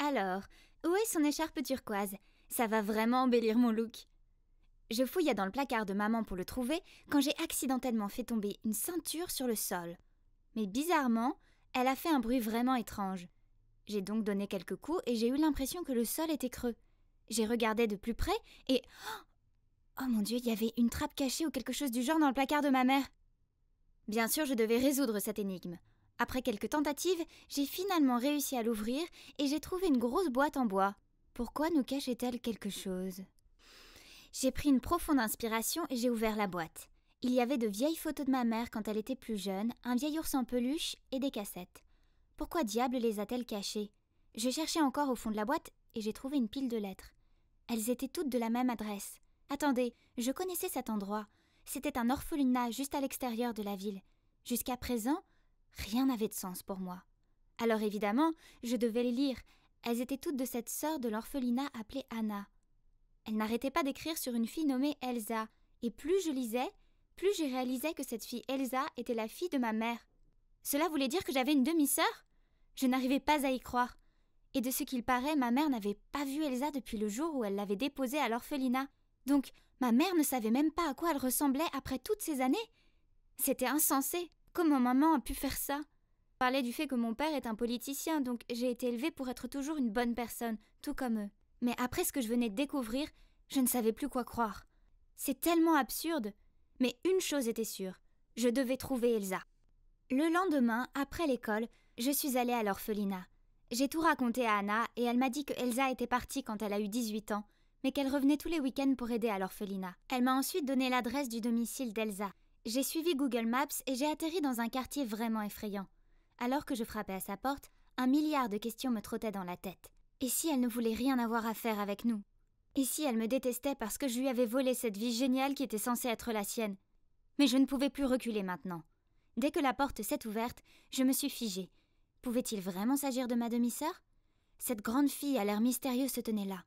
Alors, où est son écharpe turquoise? Ça va vraiment embellir mon look. Je fouillais dans le placard de maman pour le trouver quand j'ai accidentellement fait tomber une ceinture sur le sol. Mais bizarrement, elle a fait un bruit vraiment étrange. J'ai donc donné quelques coups et j'ai eu l'impression que le sol était creux. J'ai regardé de plus près et... Oh mon Dieu, il y avait une trappe cachée ou quelque chose du genre dans le placard de ma mère. Bien sûr, je devais résoudre cette énigme. Après quelques tentatives, j'ai finalement réussi à l'ouvrir et j'ai trouvé une grosse boîte en bois. Pourquoi nous cachait-elle quelque chose? J'ai pris une profonde inspiration et j'ai ouvert la boîte. Il y avait de vieilles photos de ma mère quand elle était plus jeune, un vieil ours en peluche et des cassettes. Pourquoi diable les a-t-elle cachées? Je cherchais encore au fond de la boîte et j'ai trouvé une pile de lettres. Elles étaient toutes de la même adresse. Attendez, je connaissais cet endroit. C'était un orphelinat juste à l'extérieur de la ville. Jusqu'à présent, rien n'avait de sens pour moi. Alors évidemment, je devais les lire. Elles étaient toutes de cette sœur de l'orphelinat appelée Anna. Elle n'arrêtait pas d'écrire sur une fille nommée Elsa, et plus je lisais, plus je réalisais que cette fille Elsa était la fille de ma mère. Cela voulait dire que j'avais une demi-sœur? Je n'arrivais pas à y croire. Et de ce qu'il paraît, ma mère n'avait pas vu Elsa depuis le jour où elle l'avait déposée à l'orphelinat. Donc, ma mère ne savait même pas à quoi elle ressemblait après toutes ces années. C'était insensé. Comment maman a pu faire ça? Je parlais du fait que mon père est un politicien, donc j'ai été élevée pour être toujours une bonne personne, tout comme eux. Mais après ce que je venais de découvrir, je ne savais plus quoi croire. C'est tellement absurde. Mais une chose était sûre, je devais trouver Elsa. Le lendemain, après l'école, je suis allée à l'orphelinat. J'ai tout raconté à Anna et elle m'a dit que Elsa était partie quand elle a eu 18 ans, mais qu'elle revenait tous les week-ends pour aider à l'orphelinat. Elle m'a ensuite donné l'adresse du domicile d'Elsa. J'ai suivi Google Maps et j'ai atterri dans un quartier vraiment effrayant. Alors que je frappais à sa porte, 1 milliard de questions me trottaient dans la tête. Et si elle ne voulait rien avoir à faire avec nous? Et si elle me détestait parce que je lui avais volé cette vie géniale qui était censée être la sienne? Mais je ne pouvais plus reculer maintenant. Dès que la porte s'est ouverte, je me suis figée. Pouvait-il vraiment s'agir de ma demi-sœur? Cette grande fille à l'air mystérieux se tenait là.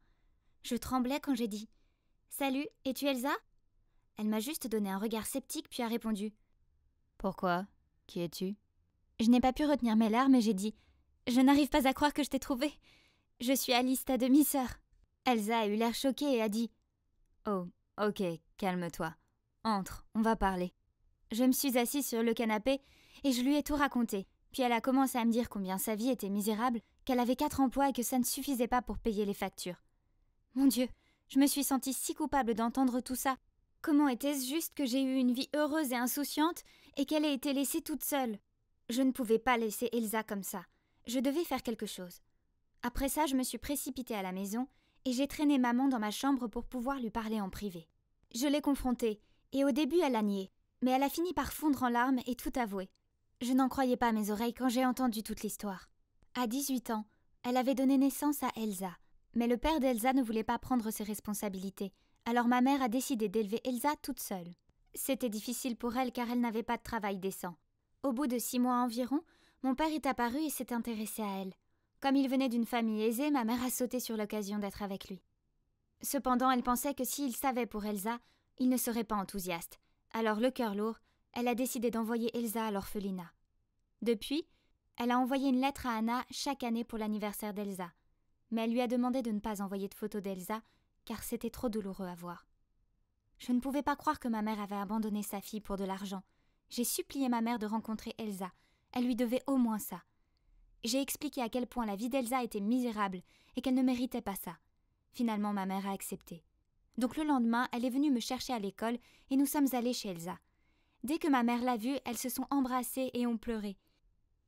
Je tremblais quand j'ai dit « Salut, es-tu Elsa ?» Elle m'a juste donné un regard sceptique puis a répondu « Pourquoi? Qui es-tu » Je n'ai pas pu retenir mes larmes et j'ai dit « Je n'arrive pas à croire que je t'ai trouvée. Je suis Alice, ta demi-sœur. » Elsa a eu l'air choquée et a dit « Oh, ok, calme-toi. Entre, on va parler. » Je me suis assise sur le canapé et je lui ai tout raconté. Puis elle a commencé à me dire combien sa vie était misérable, qu'elle avait 4 emplois et que ça ne suffisait pas pour payer les factures. Mon Dieu, je me suis sentie si coupable d'entendre tout ça. Comment était-ce juste que j'ai eu une vie heureuse et insouciante et qu'elle ait été laissée toute seule? Je ne pouvais pas laisser Elsa comme ça. Je devais faire quelque chose. Après ça, je me suis précipitée à la maison et j'ai traîné maman dans ma chambre pour pouvoir lui parler en privé. Je l'ai confrontée et au début elle a nié, mais elle a fini par fondre en larmes et tout avouer. Je n'en croyais pas mes oreilles quand j'ai entendu toute l'histoire. À 18 ans, elle avait donné naissance à Elsa, mais le père d'Elsa ne voulait pas prendre ses responsabilités, alors ma mère a décidé d'élever Elsa toute seule. C'était difficile pour elle car elle n'avait pas de travail décent. Au bout de 6 mois environ, mon père est apparu et s'est intéressé à elle. Comme il venait d'une famille aisée, ma mère a sauté sur l'occasion d'être avec lui. Cependant, elle pensait que s'il savait pour Elsa, il ne serait pas enthousiaste. Alors, le cœur lourd, elle a décidé d'envoyer Elsa à l'orphelinat. Depuis, elle a envoyé une lettre à Anna chaque année pour l'anniversaire d'Elsa. Mais elle lui a demandé de ne pas envoyer de photos d'Elsa, car c'était trop douloureux à voir. Je ne pouvais pas croire que ma mère avait abandonné sa fille pour de l'argent. J'ai supplié ma mère de rencontrer Elsa. Elle lui devait au moins ça. J'ai expliqué à quel point la vie d'Elsa était misérable et qu'elle ne méritait pas ça. Finalement, ma mère a accepté. Donc le lendemain, elle est venue me chercher à l'école et nous sommes allés chez Elsa. Dès que ma mère l'a vue, elles se sont embrassées et ont pleuré.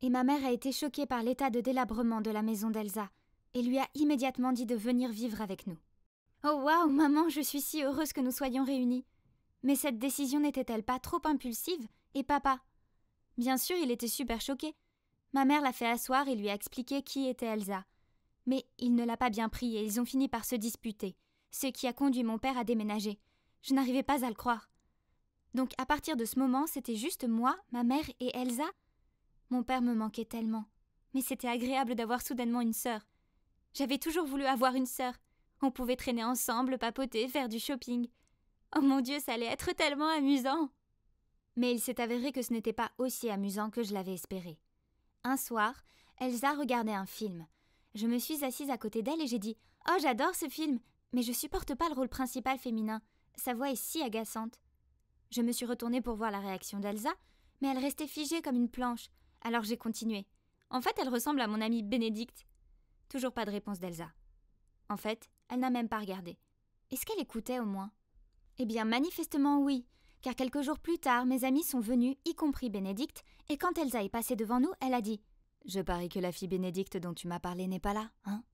Et ma mère a été choquée par l'état de délabrement de la maison d'Elsa et lui a immédiatement dit de venir vivre avec nous. Oh waouh, maman, je suis si heureuse que nous soyons réunis. Mais cette décision n'était-elle pas trop impulsive? Et papa? Bien sûr, il était super choqué. Ma mère l'a fait asseoir et lui a expliqué qui était Elsa. Mais il ne l'a pas bien pris et ils ont fini par se disputer, ce qui a conduit mon père à déménager. Je n'arrivais pas à le croire. Donc à partir de ce moment, c'était juste moi, ma mère et Elsa. Mon père me manquait tellement. Mais c'était agréable d'avoir soudainement une sœur. J'avais toujours voulu avoir une sœur. On pouvait traîner ensemble, papoter, faire du shopping. Oh mon Dieu, ça allait être tellement amusant! Mais il s'est avéré que ce n'était pas aussi amusant que je l'avais espéré. Un soir, Elsa regardait un film. Je me suis assise à côté d'elle et j'ai dit « Oh, j'adore ce film, mais je supporte pas le rôle principal féminin. Sa voix est si agaçante. » Je me suis retournée pour voir la réaction d'Elsa, mais elle restait figée comme une planche. Alors j'ai continué. En fait, elle ressemble à mon amie Bénédicte. Toujours pas de réponse d'Elsa. En fait, elle n'a même pas regardé. Est-ce qu'elle écoutait au moins? Eh bien, manifestement oui, car quelques jours plus tard, mes amis sont venus, y compris Bénédicte, et quand Elsa est passée devant nous, elle a dit « Je parie que la fille Bénédicte dont tu m'as parlé n'est pas là, hein ?»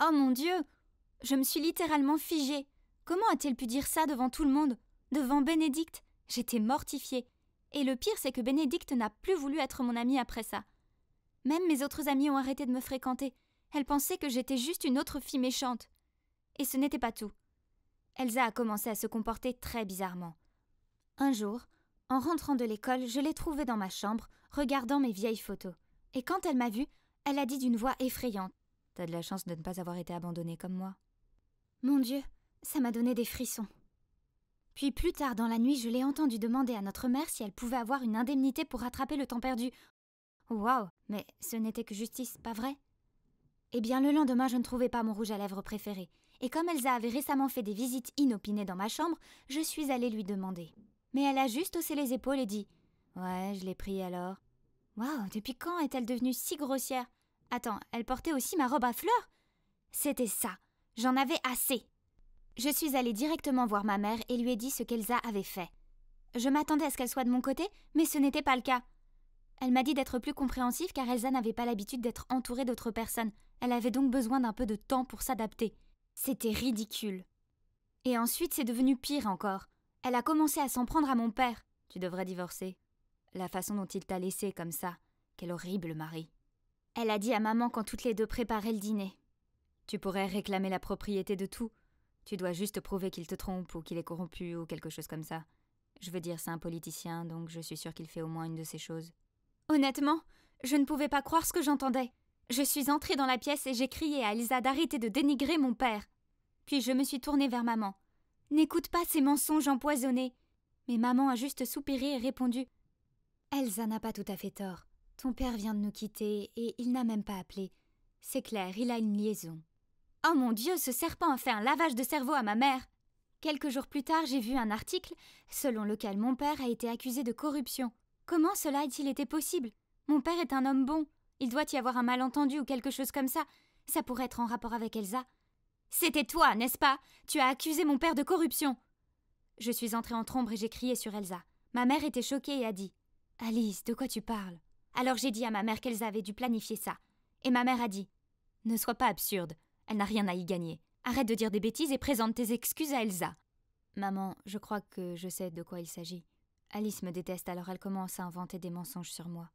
Oh mon Dieu! Je me suis littéralement figée. Comment a-t-elle pu dire ça devant tout le monde? Devant Bénédicte? J'étais mortifiée. Et le pire, c'est que Bénédicte n'a plus voulu être mon amie après ça. Même mes autres amies ont arrêté de me fréquenter. Elles pensaient que j'étais juste une autre fille méchante. Et ce n'était pas tout. Elsa a commencé à se comporter très bizarrement. Un jour, en rentrant de l'école, je l'ai trouvée dans ma chambre, regardant mes vieilles photos. Et quand elle m'a vue, elle a dit d'une voix effrayante « T'as de la chance de ne pas avoir été abandonnée comme moi. » Mon Dieu, ça m'a donné des frissons. Puis plus tard dans la nuit, je l'ai entendue demander à notre mère si elle pouvait avoir une indemnité pour rattraper le temps perdu. Waouh, mais ce n'était que justice, pas vrai? Eh bien, le lendemain, je ne trouvais pas mon rouge à lèvres préféré. Et comme Elsa avait récemment fait des visites inopinées dans ma chambre, je suis allée lui demander. Mais elle a juste haussé les épaules et dit « Ouais, je l'ai pris alors. » Waouh, depuis quand est-elle devenue si grossière? Attends, elle portait aussi ma robe à fleurs? C'était ça, j'en avais assez. Je suis allée directement voir ma mère et lui ai dit ce qu'Elsa avait fait. Je m'attendais à ce qu'elle soit de mon côté, mais ce n'était pas le cas. Elle m'a dit d'être plus compréhensive car Elsa n'avait pas l'habitude d'être entourée d'autres personnes. Elle avait donc besoin d'un peu de temps pour s'adapter. C'était ridicule. Et ensuite, c'est devenu pire encore. Elle a commencé à s'en prendre à mon père. Tu devrais divorcer. La façon dont il t'a laissée comme ça. Quel horrible mari. Elle a dit à maman quand toutes les deux préparaient le dîner. Tu pourrais réclamer la propriété de tout. Tu dois juste prouver qu'il te trompe ou qu'il est corrompu ou quelque chose comme ça. Je veux dire, c'est un politicien, donc je suis sûre qu'il fait au moins une de ces choses. Honnêtement, je ne pouvais pas croire ce que j'entendais. Je suis entrée dans la pièce et j'ai crié à Elsa d'arrêter de dénigrer mon père. Puis je me suis tournée vers maman. « N'écoute pas ces mensonges empoisonnés !» Mais maman a juste soupiré et répondu « Elsa n'a pas tout à fait tort. Ton père vient de nous quitter et il n'a même pas appelé. C'est clair, il a une liaison. » Oh mon Dieu, ce serpent a fait un lavage de cerveau à ma mère. Quelques jours plus tard, j'ai vu un article selon lequel mon père a été accusé de corruption. Comment cela a-t-il été possible? Mon père est un homme bon. Il doit y avoir un malentendu ou quelque chose comme ça. Ça pourrait être en rapport avec Elsa. C'était toi, n'est-ce pas? Tu as accusé mon père de corruption. Je suis entrée en trombe et j'ai crié sur Elsa. Ma mère était choquée et a dit « Alice, de quoi tu parles ?» Alors j'ai dit à ma mère qu'Elsa avait dû planifier ça. Et ma mère a dit « Ne sois pas absurde. Elle n'a rien à y gagner. Arrête de dire des bêtises et présente tes excuses à Elsa. » Maman, je crois que je sais de quoi il s'agit. Alice me déteste alors elle commence à inventer des mensonges sur moi.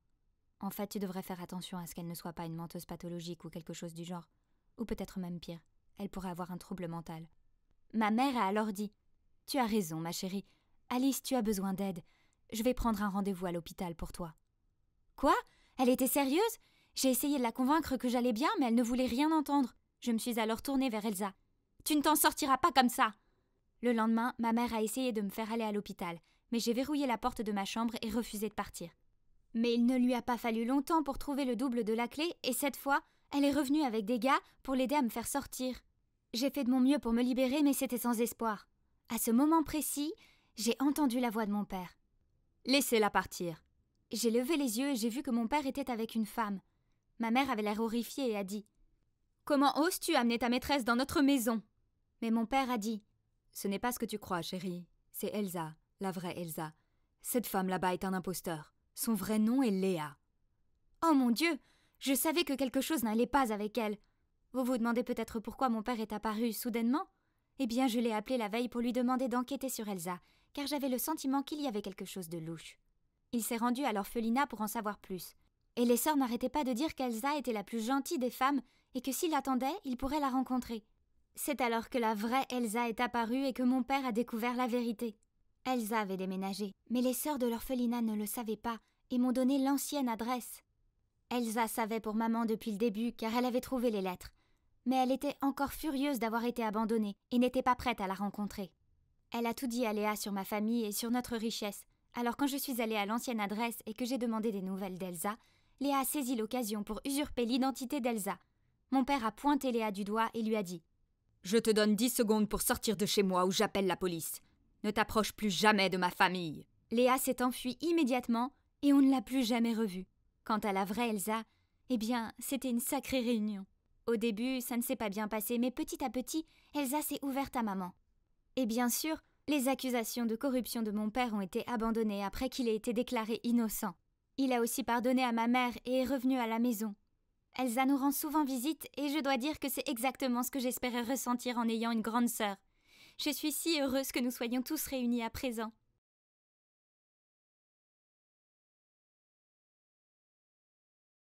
En fait, tu devrais faire attention à ce qu'elle ne soit pas une menteuse pathologique ou quelque chose du genre. Ou peut-être même pire. Elle pourrait avoir un trouble mental. Ma mère a alors dit « Tu as raison, ma chérie. Alice, tu as besoin d'aide. Je vais prendre un rendez-vous à l'hôpital pour toi. » Quoi? Elle était sérieuse? J'ai essayé de la convaincre que j'allais bien, mais elle ne voulait rien entendre. Je me suis alors tournée vers Elsa. « Tu ne t'en sortiras pas comme ça !» Le lendemain, ma mère a essayé de me faire aller à l'hôpital, mais j'ai verrouillé la porte de ma chambre et refusé de partir. Mais il ne lui a pas fallu longtemps pour trouver le double de la clé, et cette fois, elle est revenue avec des gars pour l'aider à me faire sortir. J'ai fait de mon mieux pour me libérer, mais c'était sans espoir. À ce moment précis, j'ai entendu la voix de mon père. « Laissez-la partir !» J'ai levé les yeux et j'ai vu que mon père était avec une femme. Ma mère avait l'air horrifiée et a dit « Comment oses-tu amener ta maîtresse dans notre maison ?» Mais mon père a dit « Ce n'est pas ce que tu crois, chérie. C'est Elsa, la vraie Elsa. Cette femme là-bas est un imposteur. Son vrai nom est Léa. » Oh mon Dieu! Je savais que quelque chose n'allait pas avec elle. Vous vous demandez peut-être pourquoi mon père est apparu soudainement? Eh bien, je l'ai appelé la veille pour lui demander d'enquêter sur Elsa, car j'avais le sentiment qu'il y avait quelque chose de louche. Il s'est rendu à l'orphelinat pour en savoir plus. Et les sœurs n'arrêtaient pas de dire qu'Elsa était la plus gentille des femmes et que s'il l'attendait, il pourrait la rencontrer. C'est alors que la vraie Elsa est apparue et que mon père a découvert la vérité. Elsa avait déménagé, mais les sœurs de l'orphelinat ne le savaient pas et m'ont donné l'ancienne adresse. Elsa savait pour maman depuis le début car elle avait trouvé les lettres. Mais elle était encore furieuse d'avoir été abandonnée et n'était pas prête à la rencontrer. Elle a tout dit à Léa sur ma famille et sur notre richesse. Alors quand je suis allée à l'ancienne adresse et que j'ai demandé des nouvelles d'Elsa, Léa a saisi l'occasion pour usurper l'identité d'Elsa. Mon père a pointé Léa du doigt et lui a dit « Je te donne 10 secondes pour sortir de chez moi ou j'appelle la police. Ne t'approche plus jamais de ma famille. » Léa s'est enfuie immédiatement et on ne l'a plus jamais revue. Quant à la vraie Elsa, eh bien, c'était une sacrée réunion. Au début, ça ne s'est pas bien passé, mais petit à petit, Elsa s'est ouverte à maman. Et bien sûr, les accusations de corruption de mon père ont été abandonnées après qu'il ait été déclaré innocent. Il a aussi pardonné à ma mère et est revenu à la maison. Elsa nous rend souvent visite et je dois dire que c'est exactement ce que j'espérais ressentir en ayant une grande sœur. Je suis si heureuse que nous soyons tous réunis à présent.